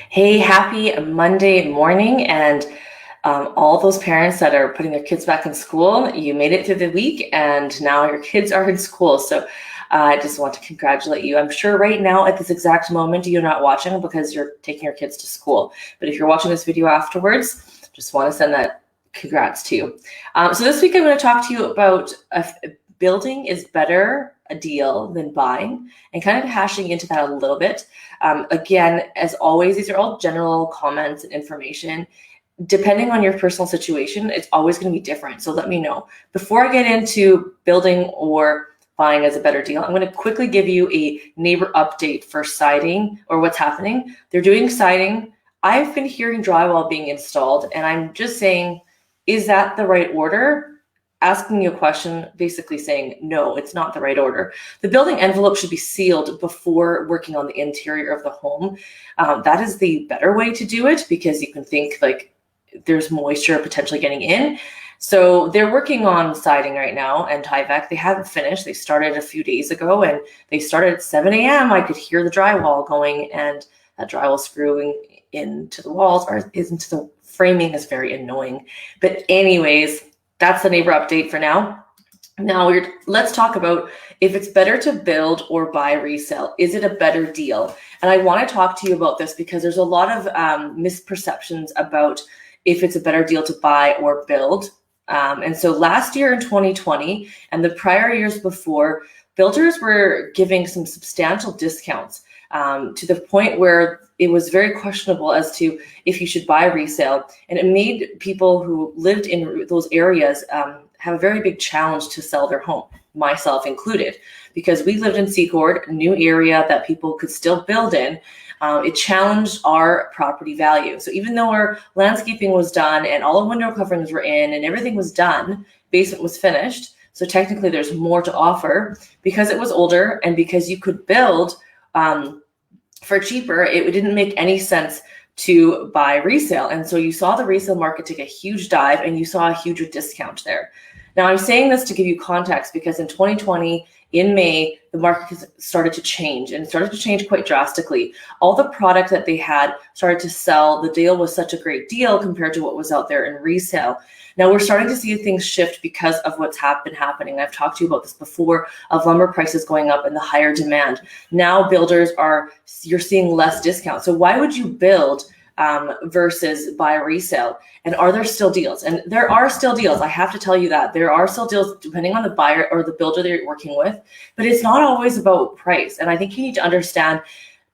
Hey, happy Monday morning, and all those parents that are putting their kids back in school, you made it through the week, and now your kids are in school. So I just want to congratulate you. I'm sure right now at this exact moment, you're not watching because you're taking your kids to school. But if you're watching this video afterwards, just want to send that congrats to you. So this week I'm going to talk to you about building is better a deal than buying, and kind of hashing into that a little bit. Again, as always, these are all general comments and information. Depending on your personal situation, it's always going to be different. So let me know. Before I get into building or buying as a better deal, I'm going to quickly give you a neighbor update for siding or what's happening. They're doing siding. I've been hearing drywall being installed, and I'm just saying, is that the right order? Asking you a question, basically saying, no, it's not the right order. The building envelope should be sealed before working on the interior of the home. That is the better way to do it, because you can think like there's moisture potentially getting in. So they're working on siding right now, and Tyvek, they haven't finished. They started a few days ago, and they started at 7 a.m. I could hear the drywall going, and that drywall screwing into the walls or into the framing is very annoying. But anyways, that's the neighbor update for now. Now let's talk about if it's better to build or buy resale. Is it a better deal? And I want to talk to you about this because there's a lot of misperceptions about if it's a better deal to buy or build. And so last year in 2020 and the prior years before, builders were giving some substantial discounts to the point where it was very questionable as to if you should buy resale. And it made people who lived in those areas have a very big challenge to sell their home, myself included, because we lived in Secord, a new area that people could still build in. It challenged our property value. So even though our landscaping was done and all the window coverings were in and everything was done, basement was finished, so technically there's more to offer, because it was older and because you could build for cheaper, it didn't make any sense to buy resale. And so you saw the resale market take a huge dive, and you saw a huge discount there. Now, I'm saying this to give you context because in 2020, in May, the market started to change, and it started to change quite drastically. All the product that they had started to sell. The deal was such a great deal compared to what was out there in resale. Now we're starting to see things shift because of what's been happening. I've talked to you about this before, of lumber prices going up and the higher demand. Now builders you're seeing less discount. So why would you build versus buy resale? And are there still deals? And there are still deals. I have to tell you that there are still deals depending on the buyer or the builder that you're working with, but it's not always about price. And I think you need to understand,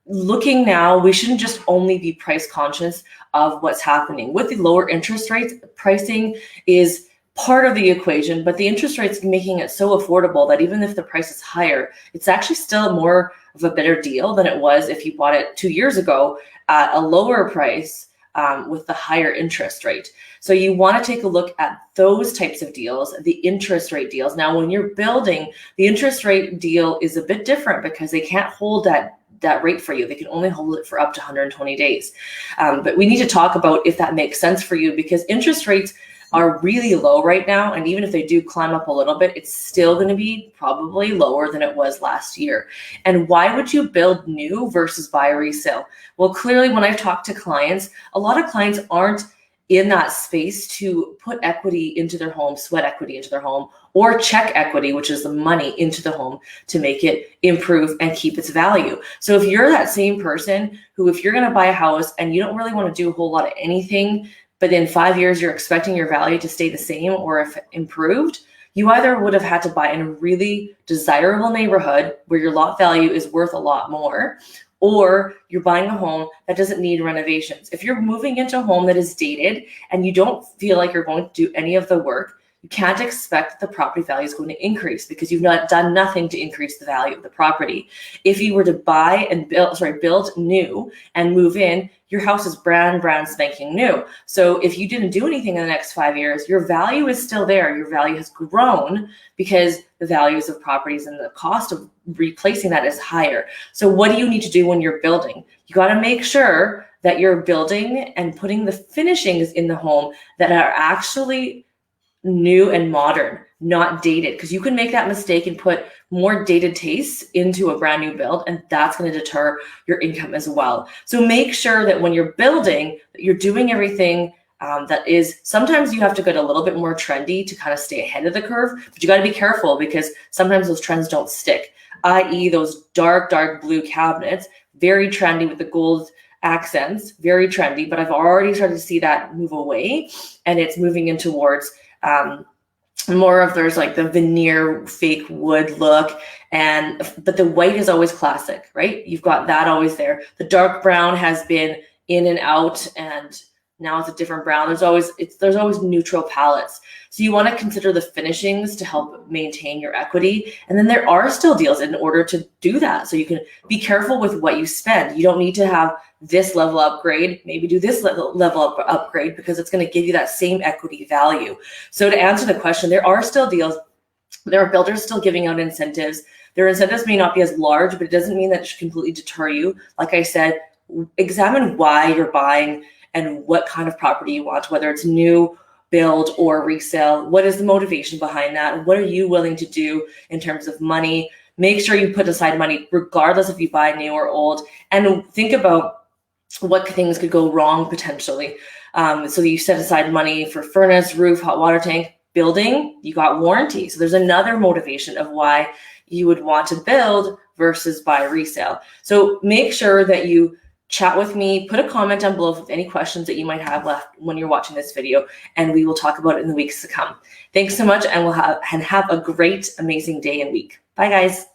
looking now, we shouldn't just only be price conscious of what's happening. With the lower interest rates, pricing is part of the equation, but the interest rates making it so affordable that even if the price is higher, it's actually still more of a better deal than it was if you bought it 2 years ago at a lower price with the higher interest rate. So you want to take a look at those types of deals, the interest rate deals. Now, when you're building, the interest rate deal is a bit different because they can't hold that rate for you. They can only hold it for up to 120 days. But we need to talk about if that makes sense for you, because interest rates are really low right now. And even if they do climb up a little bit, it's still going to be probably lower than it was last year. And why would you build new versus buy resale? Well, clearly when I've talked to clients, a lot of clients aren't in that space to put equity into their home, sweat equity into their home, or check equity, which is the money, into the home to make it improve and keep its value. So if you're that same person who, if you're going to buy a house and you don't really want to do a whole lot of anything, but in 5 years you're expecting your value to stay the same or if improved, you either would have had to buy in a really desirable neighborhood where your lot value is worth a lot more, or you're buying a home that doesn't need renovations. If you're moving into a home that is dated and you don't feel like you're going to do any of the work, you can't expect the property value is going to increase because you've not done nothing to increase the value of the property. If you were to buy and build new and move in, your house is brand spanking new. So if you didn't do anything in the next 5 years, your value is still there. Your value has grown because the values of properties and the cost of replacing that is higher. So what do you need to do when you're building? You got to make sure that you're building and putting the finishings in the home that are actually new and modern, not dated, because you can make that mistake and put more dated tastes into a brand new build, and that's going to deter your income as well. So make sure that when you're building, that you're doing everything that is, sometimes you have to get a little bit more trendy to kind of stay ahead of the curve, but you got to be careful because sometimes those trends don't stick, i.e. those dark blue cabinets, very trendy with the gold accents, very trendy, but I've already started to see that move away, and it's moving in towards more of, there's like the veneer fake wood look, but the white is always classic, right? You've got that always there. The dark brown has been in and out, and now it's a different brown. There's always neutral palettes. So you want to consider the finishings to help maintain your equity. And then there are still deals in order to do that. So you can be careful with what you spend. You don't need to have this level upgrade, maybe do this level upgrade, because it's going to give you that same equity value. So to answer the question, there are still deals. There are builders still giving out incentives. Their incentives may not be as large, but it doesn't mean that it should completely deter you. Like I said, examine why you're buying and what kind of property you want, whether it's new, build, or resale. What is the motivation behind that? What are you willing to do in terms of money? Make sure you put aside money regardless if you buy new or old, and think about what things could go wrong potentially. So you set aside money for furnace, roof, hot water tank. Building, you got warranty. So there's another motivation of why you would want to build versus buy resale. So make sure that you chat with me, put a comment down below with any questions that you might have left when you're watching this video, and we will talk about it in the weeks to come. Thanks so much, and have a great, amazing day and week. Bye, guys.